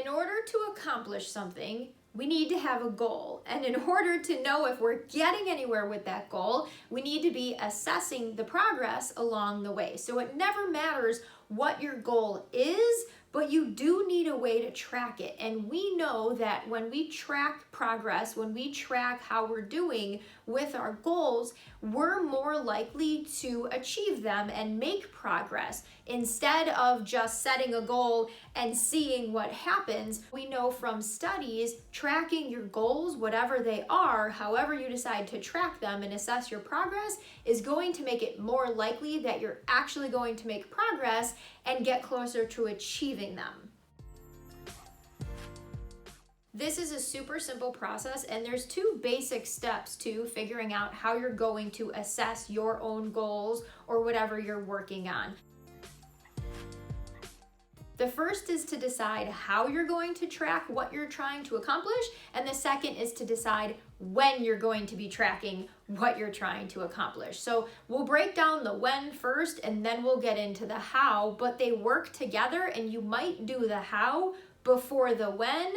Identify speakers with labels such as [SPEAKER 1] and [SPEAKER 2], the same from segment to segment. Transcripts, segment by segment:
[SPEAKER 1] in order to accomplish something, we need to have a goal. And in order to know if we're getting anywhere with that goal, we need to be assessing the progress along the way. So it never matters what your goal is, but you do need a way to track it. And we know that when we track progress, when we track how we're doing with our goals, we're more likely to achieve them and make progress. Instead of just setting a goal and seeing what happens, we know from studies, tracking your goals, whatever they are, however you decide to track them and assess your progress, is going to make it more likely that you're actually going to make progress and get closer to achieving them. This is a super simple process, and there's two basic steps to figuring out how you're going to assess your own goals or whatever you're working on. The first is to decide how you're going to track what you're trying to accomplish, and the second is to decide when you're going to be tracking what you're trying to accomplish. So we'll break down the when first, and then we'll get into the how, but they work together, and you might do the how before the when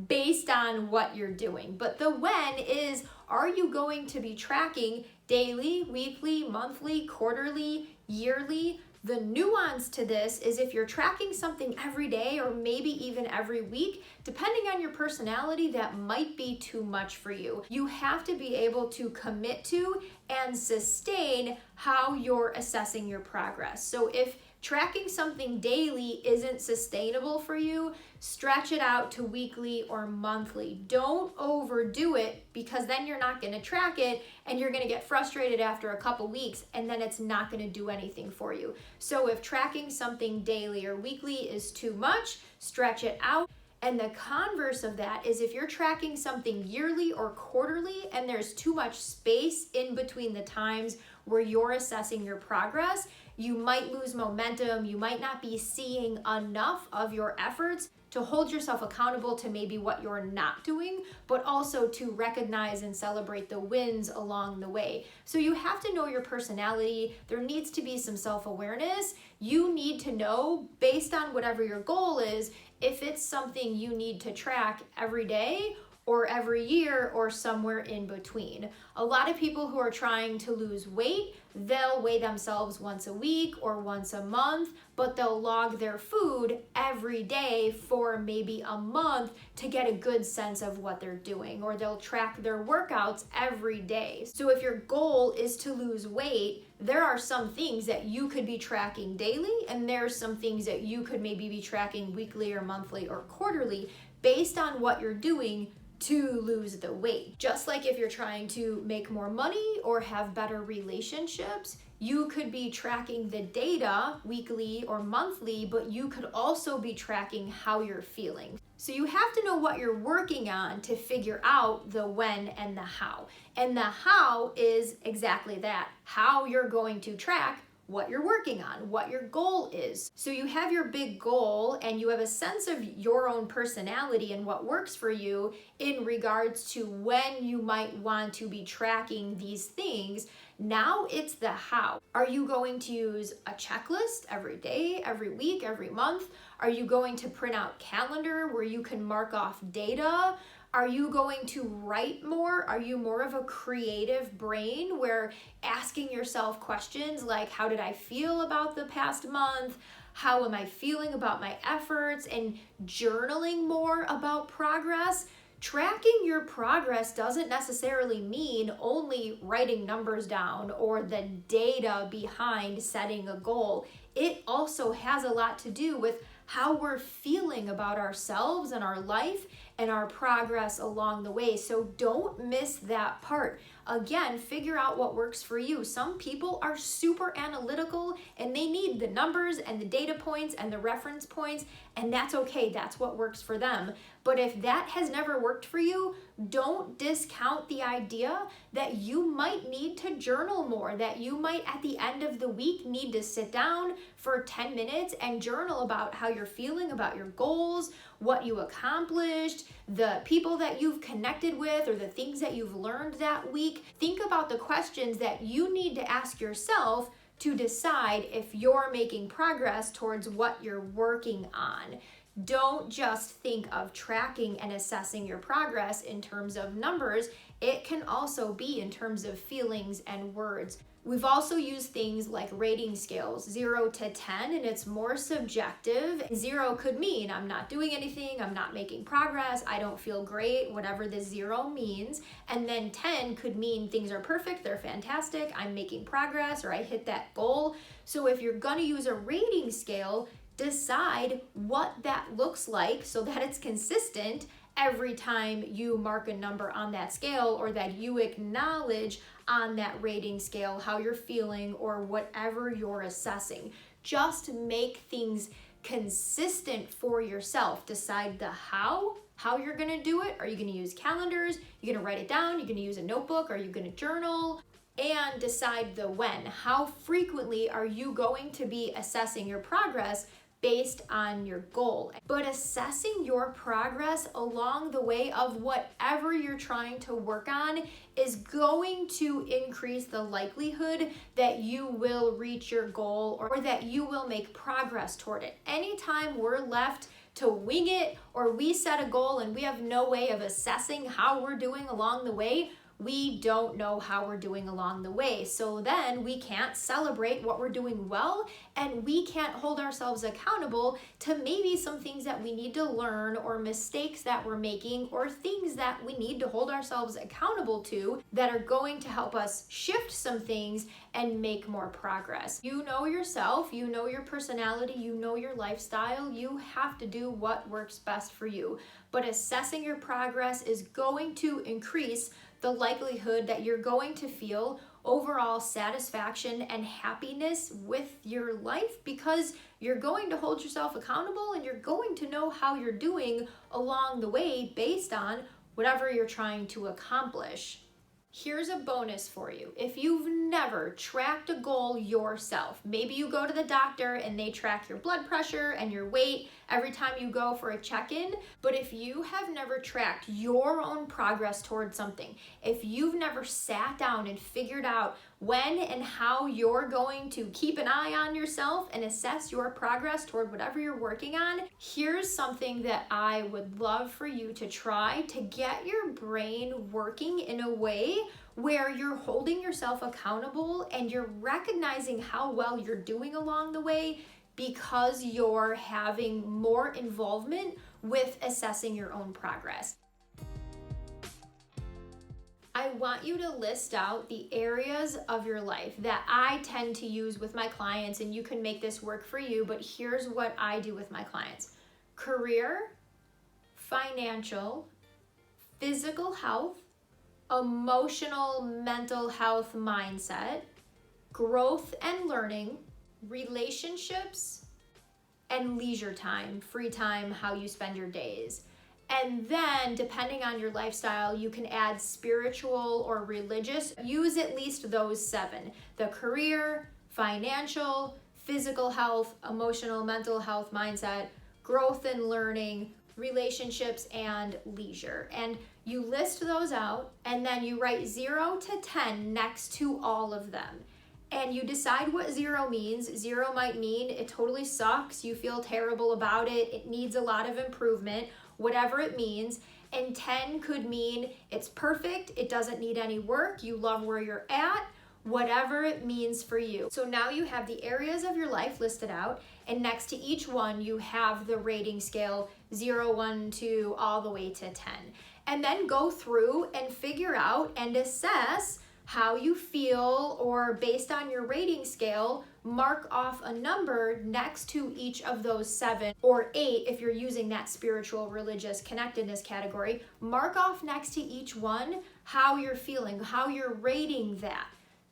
[SPEAKER 1] based on what you're doing. But the when is, are you going to be tracking daily, weekly, monthly, quarterly, yearly? The nuance to this is if you're tracking something every day or maybe even every week, depending on your personality, that might be too much for you. You have to be able to commit to and sustain how you're assessing your progress. So if tracking something daily isn't sustainable for you, stretch it out to weekly or monthly. Don't overdo it, because then you're not going to track it and you're going to get frustrated after a couple weeks, and then it's not going to do anything for you. So if tracking something daily or weekly is too much, stretch it out. And the converse of that is if you're tracking something yearly or quarterly and there's too much space in between the times where you're assessing your progress, you might lose momentum. You might not be seeing enough of your efforts to hold yourself accountable to maybe what you're not doing, but also to recognize and celebrate the wins along the way. So you have to know your personality. There needs to be some self-awareness. You need to know, based on whatever your goal is, if it's something you need to track every day or every year or somewhere in between. A lot of people who are trying to lose weight, they'll weigh themselves once a week or once a month, but they'll log their food every day for maybe a month to get a good sense of what they're doing, or they'll track their workouts every day. So if your goal is to lose weight, there are some things that you could be tracking daily, and there's some things that you could maybe be tracking weekly or monthly or quarterly based on what you're doing to lose the weight. Just like if you're trying to make more money or have better relationships, you could be tracking the data weekly or monthly, but you could also be tracking how you're feeling. So you have to know what you're working on to figure out the when and the how. And the how is exactly that, how you're going to track what you're working on, what your goal is. So you have your big goal and you have a sense of your own personality and what works for you in regards to when you might want to be tracking these things. Now it's the how. Are you going to use a checklist every day, every week, every month? Are you going to print out calendar where you can mark off data? Are you going to write more? Are you more of a creative brain where asking yourself questions like, how did I feel about the past month? How am I feeling about my efforts? And journaling more about progress? Tracking your progress doesn't necessarily mean only writing numbers down or the data behind setting a goal. It also has a lot to do with how we're feeling about ourselves and our life and our progress along the way. So don't miss that part. Again, figure out what works for you. Some people are super analytical and they need the numbers and the data points and the reference points, and that's okay. That's what works for them. But if that has never worked for you, don't discount the idea that you might need to journal more, that you might at the end of the week need to sit down for 10 minutes and journal about how you're feeling about your goals, what you accomplished, the people that you've connected with, or the things that you've learned that week. Think about the questions that you need to ask yourself to decide if you're making progress towards what you're working on. Don't just think of tracking and assessing your progress in terms of numbers. It can also be in terms of feelings and words. We've also used things like rating scales, 0 to 10, and it's more subjective. 0 could mean I'm not doing anything, I'm not making progress, I don't feel great, whatever the 0 means. And then 10 could mean things are perfect, they're fantastic, I'm making progress, or I hit that goal. So if you're gonna use a rating scale, decide what that looks like so that it's consistent every time you mark a number on that scale, or that you acknowledge on that rating scale how you're feeling or whatever you're assessing. Just make things consistent for yourself. Decide the how you're gonna do it. Are you gonna use calendars? You're gonna write it down? You're gonna use a notebook? Are you gonna journal? And decide the when. How frequently are you going to be assessing your progress based on your goal? But assessing your progress along the way of whatever you're trying to work on is going to increase the likelihood that you will reach your goal, or that you will make progress toward it. Anytime we're left to wing it, or we set a goal and we have no way of assessing how we're doing along the way, we don't know how we're doing along the way. So then we can't celebrate what we're doing well, and we can't hold ourselves accountable to maybe some things that we need to learn, or mistakes that we're making, or things that we need to hold ourselves accountable to that are going to help us shift some things and make more progress. You know yourself, you know your personality, you know your lifestyle. You have to do what works best for you. But assessing your progress is going to increase the likelihood that you're going to feel overall satisfaction and happiness with your life, because you're going to hold yourself accountable and you're going to know how you're doing along the way based on whatever you're trying to accomplish. Here's a bonus for you. If you've never tracked a goal yourself, maybe you go to the doctor and they track your blood pressure and your weight every time you go for a check-in, but if you have never tracked your own progress towards something, if you've never sat down and figured out when and how you're going to keep an eye on yourself and assess your progress toward whatever you're working on, here's something that I would love for you to try to get your brain working in a way where you're holding yourself accountable and you're recognizing how well you're doing along the way, because you're having more involvement with assessing your own progress. I want you to list out the areas of your life that I tend to use with my clients, and you can make this work for you, but here's what I do with my clients: career, financial, physical health, emotional, mental health, mindset, growth and learning, relationships, and leisure time, free time, how you spend your days. And then, depending on your lifestyle, you can add spiritual or religious. Use at least those 7: the career, financial, physical health, emotional, mental health, mindset, growth and learning, relationships, and leisure. And you list those out, and then you write 0 to 10 next to all of them. And you decide what 0 means. 0 might mean it totally sucks, you feel terrible about it, it needs a lot of improvement, whatever it means. And 10 could mean it's perfect, it doesn't need any work, you love where you're at, whatever it means for you. So now you have the areas of your life listed out, and next to each one you have the rating scale 0, 1, 2, all the way to 10. And then go through and figure out and assess how you feel, or based on your rating scale, mark off a number next to each of those 7 or 8 if you're using that spiritual, religious, connectedness category. Mark off next to each one how you're feeling, how you're rating that.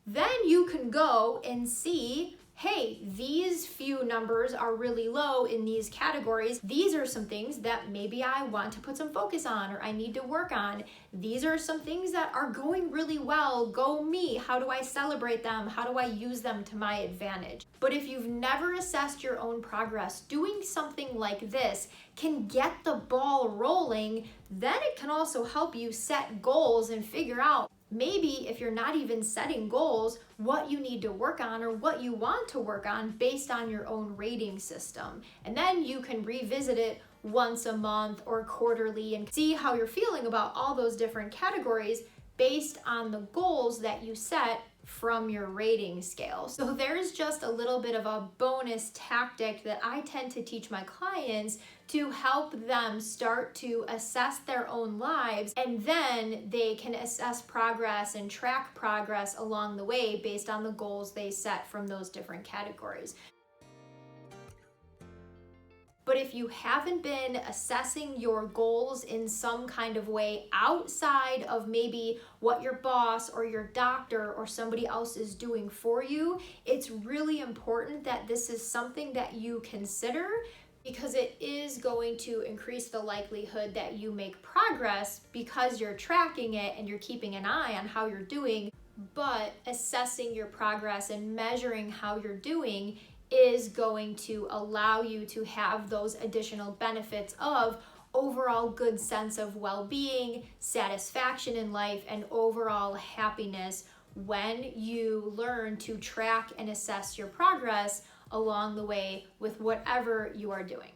[SPEAKER 1] Then you can go and see, hey, these few numbers are really low in these categories. These are some things that maybe I want to put some focus on, or I need to work on. These are some things that are going really well. Go me. How do I celebrate them? How do I use them to my advantage? But if you've never assessed your own progress, doing something like this can get the ball rolling. Then it can also help you set goals and figure out, maybe if you're not even setting goals, what you need to work on or what you want to work on based on your own rating system. And then you can revisit it once a month or quarterly, and see how you're feeling about all those different categories based on the goals that you set from your rating scale. So there's just a little bit of a bonus tactic that I tend to teach my clients to help them start to assess their own lives, and then they can assess progress and track progress along the way based on the goals they set from those different categories. But if you haven't been assessing your goals in some kind of way outside of maybe what your boss or your doctor or somebody else is doing for you, it's really important that this is something that you consider, because it is going to increase the likelihood that you make progress because you're tracking it and you're keeping an eye on how you're doing. But assessing your progress and measuring how you're doing is going to allow you to have those additional benefits of overall good sense of well-being, satisfaction in life, and overall happiness when you learn to track and assess your progress along the way with whatever you are doing.